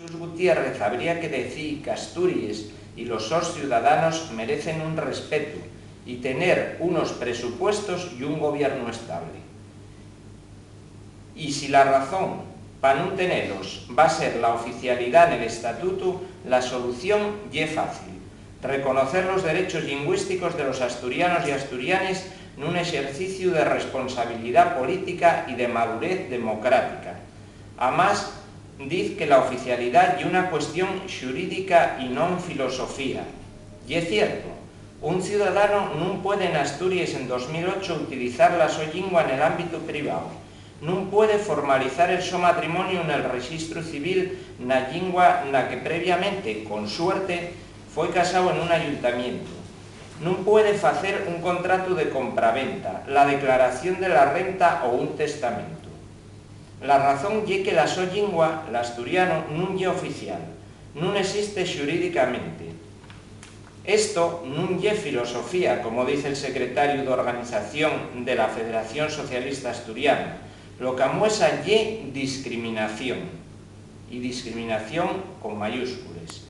Jesús Gutiérrez habría que decir que Asturias y los sos ciudadanos merecen un respeto y tener unos presupuestos y un gobierno estable. Y si la razón para no tenerlos va a ser la oficialidad en el estatuto, la solución es fácil: reconocer los derechos lingüísticos de los asturianos y asturianes en un ejercicio de responsabilidad política y de madurez democrática. Además, dice que la oficialidad es una cuestión jurídica y no filosofía. Y es cierto, un ciudadano no puede en Asturias en 2008 utilizar la su lengua en el ámbito privado, no puede formalizar el su matrimonio en el registro civil na lengua na que previamente, con suerte, fue casado en un ayuntamiento, no puede hacer un contrato de compraventa, la declaración de la renta o un testamento. La razón es que la su lengua, l'asturiano, non é oficial, non existe xurídicamente. Esto non é filosofía, como dice el secretario de organización de la Federación Socialista Asturiana. Lo que amuesa é discriminación, y discriminación con mayúsculas.